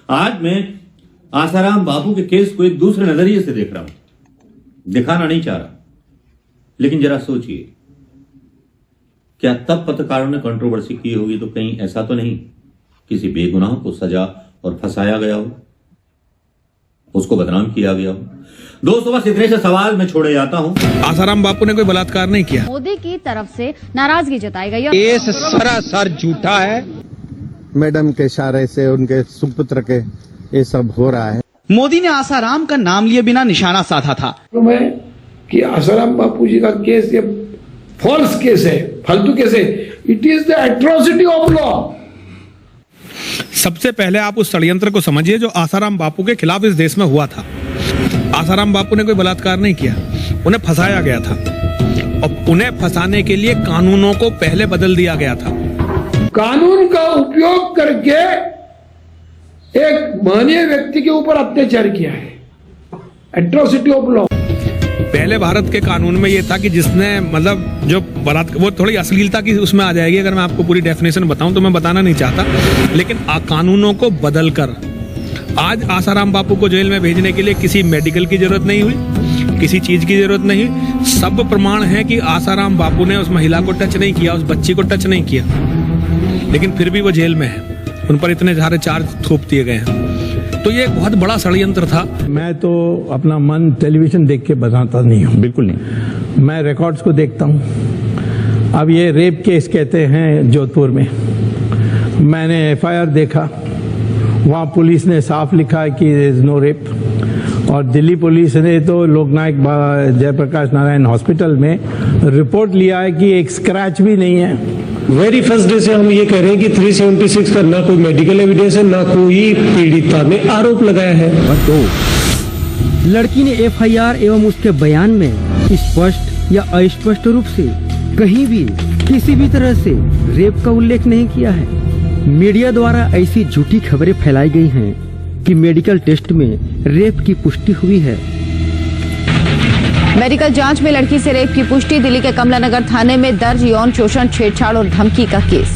आज मैं आसाराम बापू के केस को एक दूसरे नजरिए से देख रहा हूं, दिखाना नहीं चाह रहा, लेकिन जरा सोचिए, क्या तब पत्रकारों ने कंट्रोवर्सी की होगी तो कहीं ऐसा तो नहीं किसी बेगुनाह को सजा और फंसाया गया हो, उसको बदनाम किया गया हो। दोस्तों, बस इतने से सवाल मैं छोड़े जाता हूं। आसाराम बापू ने कोई बलात्कार नहीं किया। मोदी की तरफ से नाराजगी जताई गई है। ये सरासर झूठा है। मैडम के इशारे से उनके सुपुत्र के ये सब हो रहा है। मोदी ने आसाराम का नाम लिए बिना निशाना साधा था कि आसाराम बापू जी का केस ये फॉल्स केस है, फालतू केस है। It is the atrocity of law. सबसे पहले आप उस षड्यंत्र को समझिए जो आसाराम बापू के खिलाफ इस देश में हुआ था। आसाराम बापू ने कोई बलात्कार नहीं किया, उन्हें फंसाया गया था और उन्हें फंसाने के लिए कानूनों को पहले बदल दिया गया था। कानून का उपयोग करके एक मानवीय व्यक्ति के ऊपर अत्याचार किया है, एट्रोसिटी ऑफ लॉ। पहले भारत के कानून में ये था कि जिसने मतलब जो बलात्कार, वो थोड़ी अश्लीलता की उसमें आ जाएगी अगर मैं आपको पूरी डेफिनेशन बताऊं तो मैं बताना नहीं चाहता, लेकिन कानूनों को बदलकर आज आसाराम बापू को जेल में भेजने के लिए किसी मेडिकल की जरूरत नहीं हुई, किसी चीज की जरूरत नहीं हुई। सब प्रमाण है कि आसाराम बापू ने उस महिला को टच नहीं किया, उस बच्ची को टच नहीं किया, लेकिन फिर भी वो जेल में है, उन पर इतने सारे चार्ज थोप दिए गए हैं। तो ये एक बहुत बड़ा षड्यंत्र था। मैं तो अपना मन टेलीविजन देख के बताता नहीं हूँ, बिल्कुल नहीं। मैं रिकॉर्ड्स को देखता हूँ। अब ये रेप केस कहते हैं जोधपुर में, मैंने एफआईआर देखा, वहाँ पुलिस ने साफ लिखा है कि देयर इज नो रेप, और दिल्ली पुलिस ने तो लोकनायक जयप्रकाश नारायण हॉस्पिटल में रिपोर्ट लिया है कि एक स्क्रैच भी नहीं है। वेरी फर्स्ट डे से हम ये कह रहे हैं कि 376 का ना कोई मेडिकल एविडेंस है, ना कोई पीड़िता ने आरोप लगाया है। तो लड़की ने एफआईआर एवं उसके बयान में स्पष्ट या अस्पष्ट रूप से कहीं भी किसी भी तरह से रेप का उल्लेख नहीं किया है। मीडिया द्वारा ऐसी झूठी खबरें फैलाई गई हैं कि मेडिकल टेस्ट में रेप की पुष्टि हुई है। मेडिकल जांच में लड़की से रेप की पुष्टि। दिल्ली के कमला नगर थाने में दर्ज यौन शोषण, छेड़छाड़ और धमकी का केस।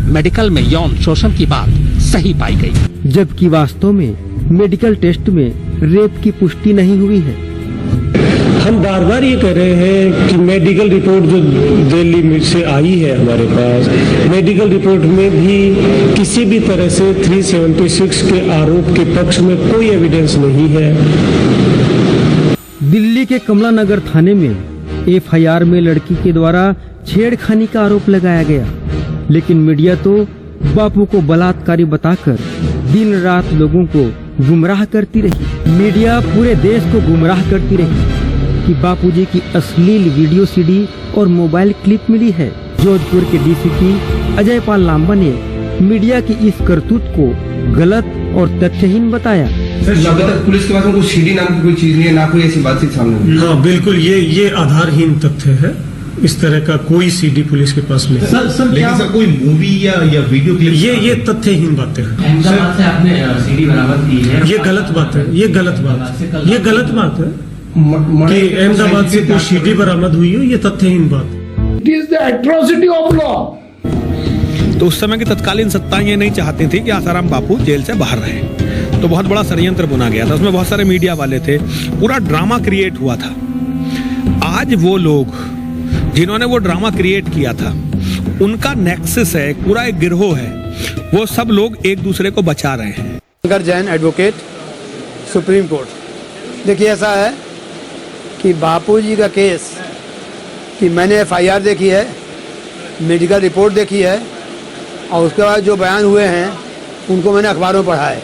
मेडिकल में यौन शोषण की बात सही पाई गई, जबकि वास्तव में मेडिकल टेस्ट में रेप की पुष्टि नहीं हुई है। हम बार बार ये कह रहे हैं कि मेडिकल रिपोर्ट जो दिल्ली से आई है हमारे पास, मेडिकल रिपोर्ट में भी किसी भी तरह से 376 के आरोप के पक्ष में कोई एविडेंस नहीं है। दिल्ली के कमला नगर थाने में एफआईआर में लड़की के द्वारा छेड़खानी का आरोप लगाया गया, लेकिन मीडिया तो बापू को बलात्कारी बताकर दिन रात लोगों को गुमराह करती रही। मीडिया पूरे देश को गुमराह करती रही कि बापूजी की अश्लील वीडियो सीडी और मोबाइल क्लिप मिली है। जोधपुर के डीसीपी अजय पाल लांबा ने मीडिया की इस करतूत को गलत और तथ्यहीन बताया। सर, अभी तक पुलिस के पास में कोई सीडी नाम की कोई चीज नहीं है, ना कोई ऐसी बातचीत सामने। हाँ बिल्कुल, ये आधारहीन तथ्य है। इस तरह का कोई सीडी पुलिस के पास नहीं। लेकिन सर कोई मूवी या वीडियो क्लिप, ये तथ्यहीन बातें हैं। अहमदाबाद से आपने सीडी बरामद की है, ये गलत बात है, ये गलत बात है कि अहमदाबाद से कोई सीडी बरामद हुई हो, ये तथ्यहीन बात। It is the atrocity of law. तो उस समय की तत्कालीन सत्ताएं ये नहीं चाहती थी कि आसाराम बापू जेल से बाहर रहे, तो बहुत बड़ा षड्यंत्र बुना गया था। उसमें बहुत सारे मीडिया वाले थे, पूरा ड्रामा क्रिएट हुआ था। आज वो लोग जिन्होंने वो ड्रामा क्रिएट किया था, उनका नेक्सस है, पूरा एक गिरोह है, वो सब लोग एक दूसरे को बचा रहे हैं। Shankar Jain advocate, supreme court. देखिए, ऐसा है कि बापूजी का केस कि मैंने एफआईआर देखी है, मेडिकल रिपोर्ट देखी है, और उसके बाद जो बयान हुए हैं उनको मैंने अखबारों में पढ़ा है।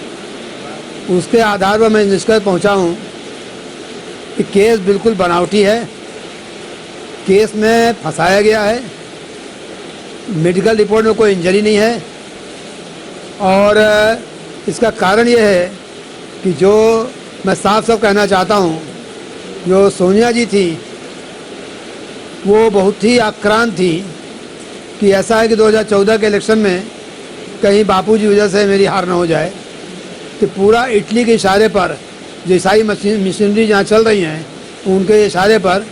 उसके आधार पर मैं निष्कर्ष पहुंचा हूं कि केस बिल्कुल बनावटी है, केस में फंसाया गया है, मेडिकल रिपोर्ट में कोई इंजरी नहीं है, और इसका कारण ये है कि जो मैं साफ साफ कहना चाहता हूं, जो सोनिया जी थी वो बहुत ही आक्रांत थी कि ऐसा है कि 2014 के इलेक्शन में कहीं बापूजी वजह से मेरी हार न हो जाए, कि पूरा इटली के इशारे पर जो ईसाई मिशनरी जहाँ चल रही हैं उनके इशारे पर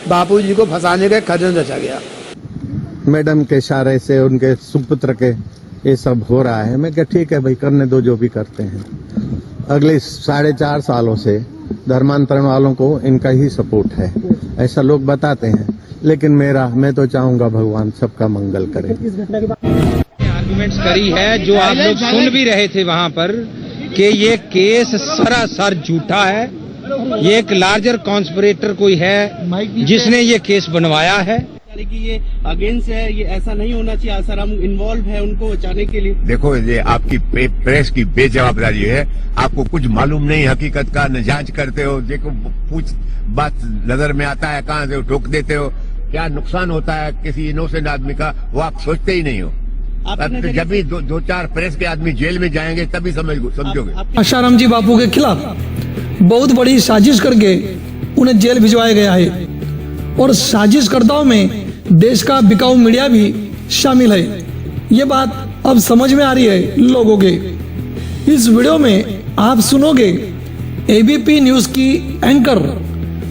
बापूजी को फंसाने का षड्यंत्र रचा गया। मैडम के इशारे से उनके सुपुत्र के ये सब हो रहा है। मैं क्या, ठीक है भाई, करने दो जो भी करते हैं। अगले 4.5 सालों से धर्मांतरण वालों को इनका ही सपोर्ट है, ऐसा लोग बताते हैं। लेकिन मैं तो चाहूंगा भगवान सबका मंगल करे। आर्गुमेंट्स करी है जो आप लोग सुन भी रहे थे वहां पर कि ये केस सरासर झूठा है, ये एक लार्जर कॉन्स्पिरेटर कोई है जिसने ये केस बनवाया है कि ये अगेंस्ट है, ये ऐसा नहीं होना चाहिए। आसाराम इन्वॉल्व है उनको बचाने के लिए। देखो, ये आपकी प्रेस की बेजवाबदारी है। आपको कुछ मालूम नहीं हकीकत का, न जांच करते हो। देखो, कुछ बात नजर में आता है, कहां से ठोक देते हो। क्या नुकसान होता है किसी इनोसेंट आदमी का, वो आप सोचते ही नहीं हो। जब भी दो चार प्रेस के आदमी जेल में जाएंगे तभी समझोगे। आसाराम जी बापू के खिलाफ बहुत बड़ी साजिश करके उन्हें जेल भिजवाया गया है और साजिशकर्ताओं में देश का बिकाऊ मीडिया भी शामिल है। ये बात अब समझ में आ रही है लोगों के। इस वीडियो में आप सुनोगे एबीपी न्यूज की एंकर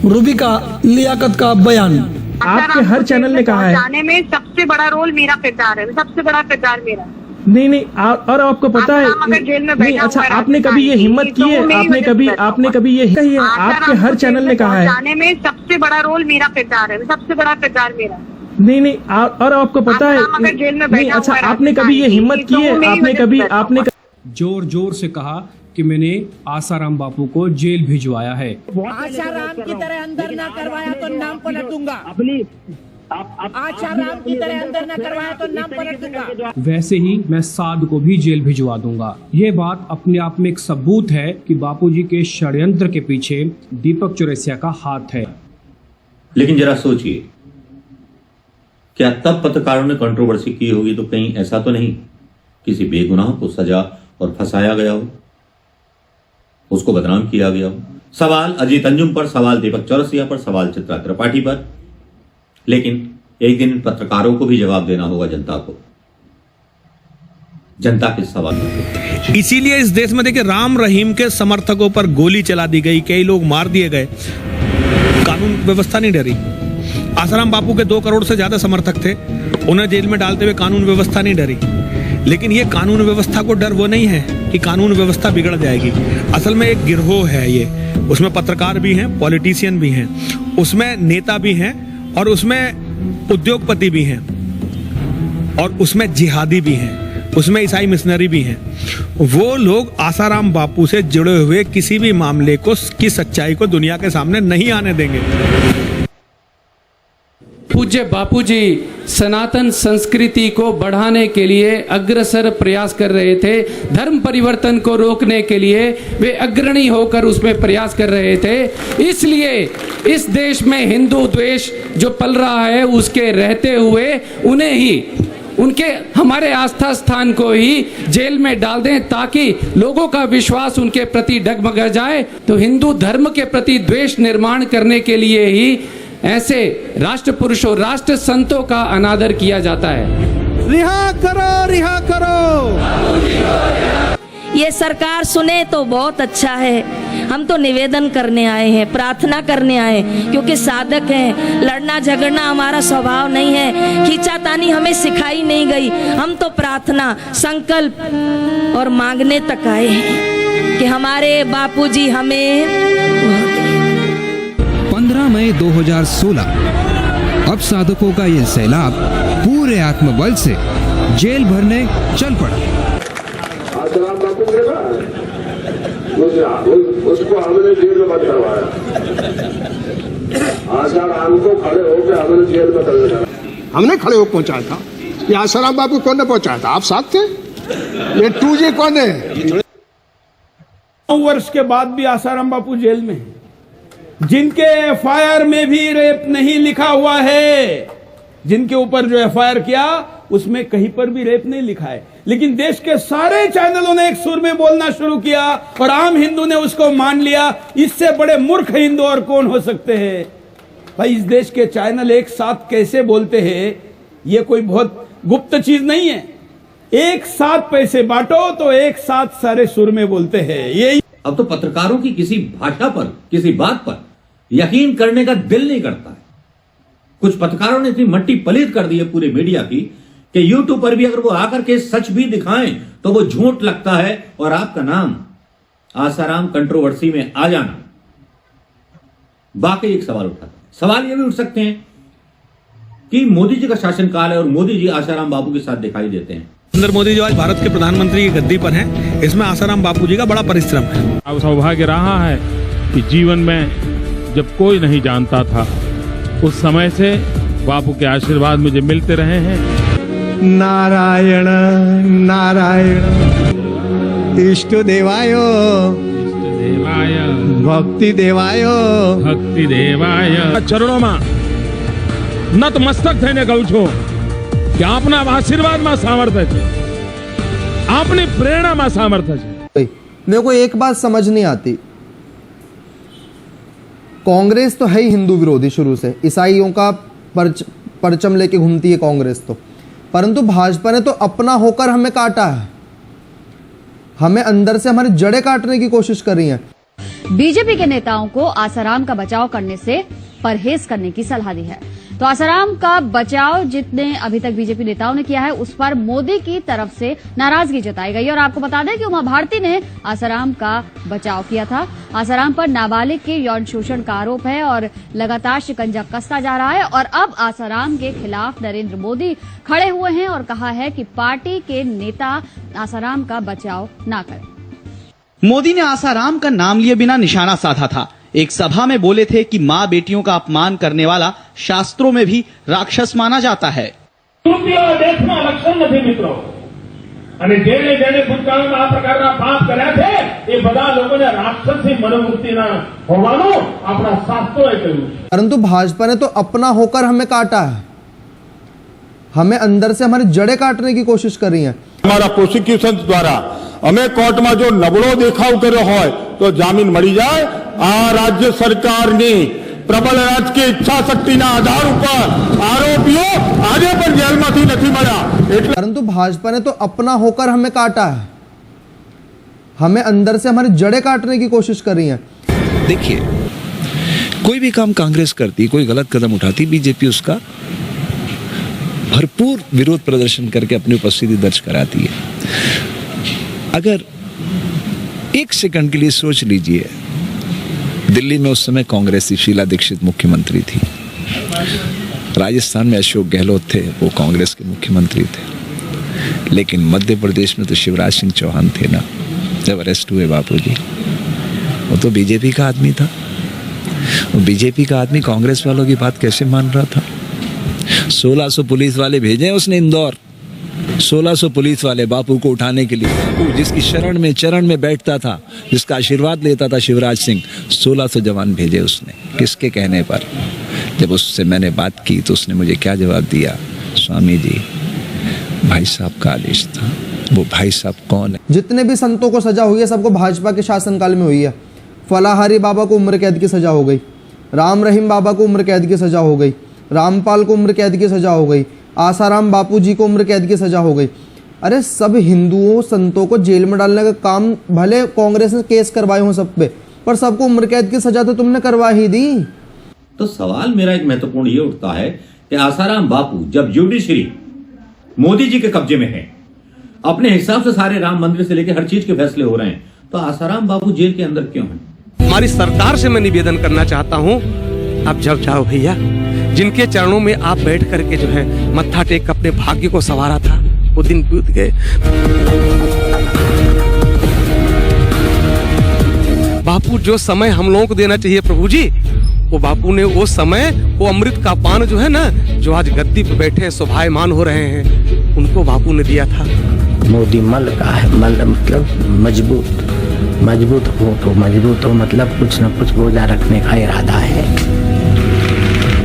रूबिका लियाकत का बयान। आपके हर चैनल ने कहा है जाने में सबसे बड़ा रोल मेरा किरदार है, सबसे बड़ा किरदार मेरा। नहीं और आपको पता है जेल में नहीं, अच्छा आपने कभी ये हिम्मत की है? आपने कभी ये कही है? आपके हर चैनल ने कहा है जाने में सबसे बड़ा रोल मेरा किरदार है, सबसे बड़ा किरदार मेरा। नहीं और आपको पता है जेल में नहीं, अच्छा आपने कभी ये हिम्मत की है? आपने जोर जोर से कहा कि मैंने आसाराम बापू को जेल भिजवाया है। आसाराम की तरह अंदर ना करवाया तो नाम पलट दूंगा। आसाराम की तरह अंदर ना करवाया तो नाम पलट दूंगा। वैसे ही मैं साध को भी जेल भिजवा दूंगा। ये बात अपने आप में एक सबूत है कि बापूजी के षड्यंत्र के पीछे दीपक चौरसिया का हाथ है। लेकिन जरा सोचिए, क्या तब पत्रकारों ने कंट्रोवर्सी की होगी तो कहीं ऐसा तो नहीं किसी बेगुनाह को सजा और फंसाया गया हो, उसको बदनाम किया गया हो। सवाल अजीत अंजुम पर, सवाल दीपक चौरसिया पर, सवाल चित्रा त्रिपाठी पर। लेकिन एक दिन पत्रकारों को भी जवाब देना होगा जनता को, जनता के सवाल। इसीलिए इस देश में देखिए राम रहीम के समर्थकों पर गोली चला दी गई, कई लोग मार दिए गए, कानून व्यवस्था नहीं डरी। आसाराम बापू के 2 करोड़ से ज्यादा समर्थक थे, उन्हें जेल में डालते हुए कानून व्यवस्था नहीं डरी। लेकिन ये कानून व्यवस्था को डर वो नहीं है कि कानून व्यवस्था बिगड़ जाएगी। असल में एक गिरोह है ये, उसमें पत्रकार भी हैं, पॉलिटिशियन भी हैं, उसमें नेता भी हैं और उसमें उद्योगपति भी हैं और उसमें जिहादी भी हैं, उसमें ईसाई मिशनरी भी हैं। वो लोग आसाराम बापू से जुड़े हुए किसी भी मामले को की सच्चाई को दुनिया के सामने नहीं आने देंगे। पूज्य बापूजी सनातन संस्कृति को बढ़ाने के लिए अग्रसर प्रयास कर रहे थे। धर्म परिवर्तन को रोकने के लिए वे अग्रणी होकर उसमें प्रयास कर रहे थे। इसलिए इस देश में हिंदू द्वेष जो पल रहा है उसके रहते हुए उन्हें ही, उनके हमारे आस्था स्थान को ही जेल में डाल दें ताकि लोगों का विश्वास उनके प्रति डगमगा जाए। तो हिंदू धर्म के प्रति द्वेष निर्माण करने के लिए ही ऐसे राष्ट्र पुरुषों, राष्ट्र संतों का अनादर किया जाता है। रिहा करो, रिहा करो। ये सरकार सुने तो बहुत अच्छा है। हम तो निवेदन करने आए हैं, प्रार्थना करने आए, क्योंकि साधक हैं। लड़ना झगड़ना हमारा स्वभाव नहीं है, खींचातानी हमें सिखाई नहीं गई। हम तो प्रार्थना, संकल्प और मांगने तक आए हैं कि हमारे बापूजी हमें। 15 मई 2016 अब साधकों का ये सैलाब पूरे आत्मबल से जेल भरने चल पड़ा। आसाराम बापू के बाद उसको हमने जेल में बंद करवाया। आसाराम को खड़े होकर हमने जेल में कर दिया। हमने खड़े होकर पहुंचाया था। ये आसाराम बापू कौन ने पहुंचाया था? आप साथ थे? ये 2G कौन है? 9 वर्ष के बाद भी आसाराम बापू जेल में, जिनके एफआईआर में भी रेप नहीं लिखा हुआ है, जिनके ऊपर जो एफआईआर किया उसमें कहीं पर भी रेप नहीं लिखा है। लेकिन देश के सारे चैनलों ने एक सुर में बोलना शुरू किया और आम हिंदू ने उसको मान लिया। इससे बड़े मूर्ख हिंदू और कौन हो सकते हैं? भाई, इस देश के चैनल एक साथ कैसे बोलते हैं? ये कोई बहुत गुप्त चीज नहीं है। एक साथ पैसे बांटो तो एक साथ सारे सुर में बोलते हैं। ये अब तो पत्रकारों की किसी भाषा पर, किसी बात पर यकीन करने का दिल नहीं करता है। कुछ पत्रकारों ने इतनी मट्टी पलीत कर दी है पूरे मीडिया की कि यूट्यूब पर भी अगर वो आकर के सच भी दिखाएं तो वो झूठ लगता है और आपका नाम आसाराम कंट्रोवर्सी में आ जाना वाकई एक सवाल उठाता। सवाल ये भी उठ सकते हैं कि मोदी जी का शासनकाल है और मोदी जी आसाराम बापू के साथ दिखाई देते हैं। नरेंद्र मोदी जो आज भारत के प्रधानमंत्री की गद्दी पर हैं, इसमें आसाराम बापू जी का बड़ा परिश्रम है। अब सौभाग्य रहा है कि जीवन में जब कोई नहीं जानता था, उस समय से बापू के आशीर्वाद मुझे मिलते रहे हैं। नारायण नारायण इष्ट देवायो भक्ति देवायो भक्ति देवाय चरणों में नतमस्तक થઈને કહું છું કે આપના આશીર્વાદમાં સામર્થ્ય છે, આપની પ્રેરણામાં સામર્થ્ય છે। मेरे को एक बात समझ नहीं आती, कांग्रेस तो है ही हिंदू विरोधी शुरू से, ईसाइयों का परचम लेके घूमती है कांग्रेस तो, परंतु भाजपा ने तो अपना होकर हमें काटा है, हमें अंदर से हमारी जड़ें काटने की कोशिश कर रही हैं। बीजेपी के नेताओं को आसाराम का बचाव करने से परहेज करने की सलाह दी है। तो आसाराम का बचाव जितने अभी तक बीजेपी नेताओं ने किया है, उस पर मोदी की तरफ से नाराजगी जताई गई। और आपको बता दें कि उमा भारती ने आसाराम का बचाव किया था। आसाराम पर नाबालिग के यौन शोषण का आरोप है और लगातार शिकंजा कसता जा रहा है। और अब आसाराम के खिलाफ नरेंद्र मोदी खड़े हुए हैं और कहा है कि पार्टी के नेता आसाराम का बचाव न करें। मोदी ने आसाराम का नाम लिए बिना निशाना साधा था। एक सभा में बोले थे कि माँ बेटियों का अपमान करने वाला शास्त्रों में भी राक्षस माना जाता है। દેશમાં લક્ષણ નથી મિત્રો, અને જેને જેને ભૂતકાળમાં આ પ્રકારના પાપ કર્યા છે એ બધા લોકોને રાક્ષસી મનોવૃત્તિના હોવાનું આપણા શાસ્ત્રોએ કહ્યું છે। परंतु भाजपा ने तो अपना होकर हमें काटा है, हमें अंदर से हमारी जड़ें काटने की कोशिश कर रही हैं। हमारा प्रोसिक्यूशन द्वारा અમે કોર્ટમાં જો નબળો દેખાવ કર્યો હોય તો જામીન મળી જાય। આ રાજ્ય સરકારની પ્રબળ રાજકીય ઈચ્છા શક્તિના આધાર ઉપર આરોપીઓ આજે પણ જેલમાંથી નથી મળ્યા। परंतु भाजपा ने तो अपना होकर हमें काटा है, हमें अंदर से हमारी जड़ें काटने की कोशिश कर रही हैं। देखिए, कोई भी काम कांग्रेस करती, कोई गलत कदम उठाती, बीजेपी उसका भरपूर विरोध प्रदर्शन करके अपनी उपस्थिति दर्ज कराती है। अगर एक सेकंड के लिए सोच लीजिए, दिल्ली में उस समय कांग्रेसी शीला दीक्षित मुख्यमंत्री थी, राजस्थान में अशोक गहलोत थे, वो कांग्रेस के मुख्यमंत्री थे, लेकिन मध्य प्रदेश में तो शिवराज सिंह चौहान थे ना, जब अरेस्ट हुए बापूजी। वो तो बीजेपी का आदमी था। वो बीजेपी का आदमी कांग्रेस वालों की बात कैसे मान रहा था? 1600 पुलिस वाले भेजे उसने इंदौर, 1600 पुलिस वाले बापू को उठाने के लिए, जिसकी शरण में चरण में बैठता था, जिसका आशीर्वाद लेता था शिवराज सिंह, 1600 जवान भेजे उसने। किसके कहने पर? जब उससे मैंने बात की तो उसने मुझे क्या जवाब दिया? स्वामी जी, भाई साहब का आदेश था। वो भाई साहब कौन है? जितने भी संतों को सजा हुई है सबको भाजपा के शासनकाल में हुई है। फलाहारी बाबा को उम्र कैद की सजा हो गई, राम रहीम बाबा को उम्र कैद की सजा हो गई, रामपाल को उम्र कैद की सजा हो गई, आसाराम बापू जी को उम्र कैद की सजा हो गई। अरे सब हिंदुओं संतों को जेल में डालने का काम, भले कांग्रेस ने केस करवाए हों सब पे, पर सबको उम्र कैद की सजा तो तुमने करवा ही दी। तो सवाल मेरा एक महत्वपूर्ण ये उठता है कि आसाराम बापू जब जुडिशरी मोदी जी के कब्जे में है, अपने हिसाब से सारे राम मंदिर से लेकर हर चीज के फैसले हो रहे हैं, तो आसाराम बापू जेल के अंदर क्यों हैं? हमारी सरकार से मैं निवेदन करना चाहता हूं, आप जब जाओ भैया, जिनके चरणों में आप बैठ करके जो है मत्था टेक अपने भाग्य को संवारा था, वो दिन बीत गए। बापू जो समय हम लोगों को देना चाहिए प्रभु जी, वो बापू ने वो समय, वो अमृत का पान जो है ना, जो आज गद्दी पर बैठे शोभायमान हो रहे हैं, उनको बापू ने दिया था। मोदी मल का है, मल मतलब मजबूत, मजबूत हो तो मजबूत हो मतलब कुछ न कुछ बोझा रखने का इरादा है।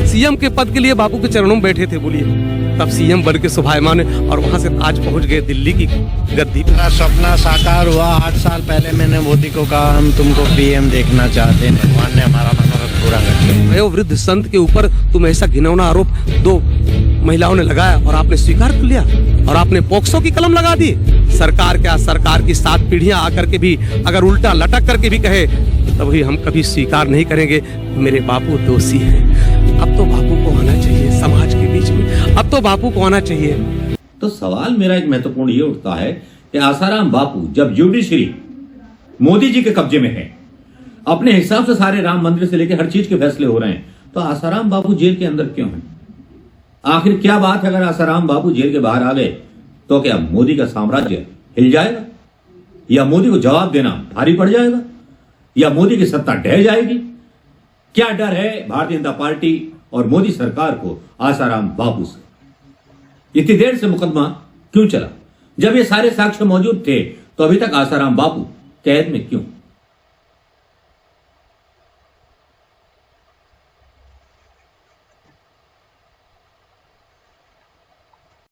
सीएम के पद के लिए बापू के चरणों में बैठे थे, बोलिए, तब सीएम बन के शोभायमान और वहां से आज पहुंच गए दिल्ली की गद्दी। मेरा सपना साकार हुआ। 8 साल पहले मैंने मोदी को कहा हम तुमको पीएम देखना चाहते हैं, भगवान ने हमारा मनोरथ पूरा कर दिया। वयोवृद्ध संत के ऊपर तुम ऐसा घिनौना आरोप 2 महिलाओं ने लगाया और आपने स्वीकार कर लिया और आपने पोक्सो की कलम लगा दी। सरकार क्या, सरकार की 7 पीढ़ियां आकर के भी अगर उल्टा लटक करके भी कहे तभी हम कभी स्वीकार नहीं करेंगे, मेरे बापू दोषी हैं। अब तो बापू को आना चाहिए समाज के बीच में, अब तो बापू को आना चाहिए। तो सवाल मेरा एक महत्वपूर्ण ये उठता है कि आसाराम बापू जब जुडिशरी मोदी जी के कब्जे में है, अपने हिसाब से सारे राम मंदिर से लेकर हर चीज के फैसले हो रहे हैं, तो आसाराम बापू जेल के अंदर क्यों हैं? आखिर क्या बात है? अगर आसाराम बापू जेल के बाहर आ गए तो क्या मोदी का साम्राज्य हिल जाएगा, या मोदी को जवाब देना भारी पड़ जाएगा, या मोदी की सत्ता ढह जाएगी? क्या डर है भारतीय जनता पार्टी और मोदी सरकार को आसाराम बापू से? इतनी देर से मुकदमा क्यों चला? जब ये सारे साक्ष्य मौजूद थे तो अभी तक आसाराम बापू कैद में क्यों?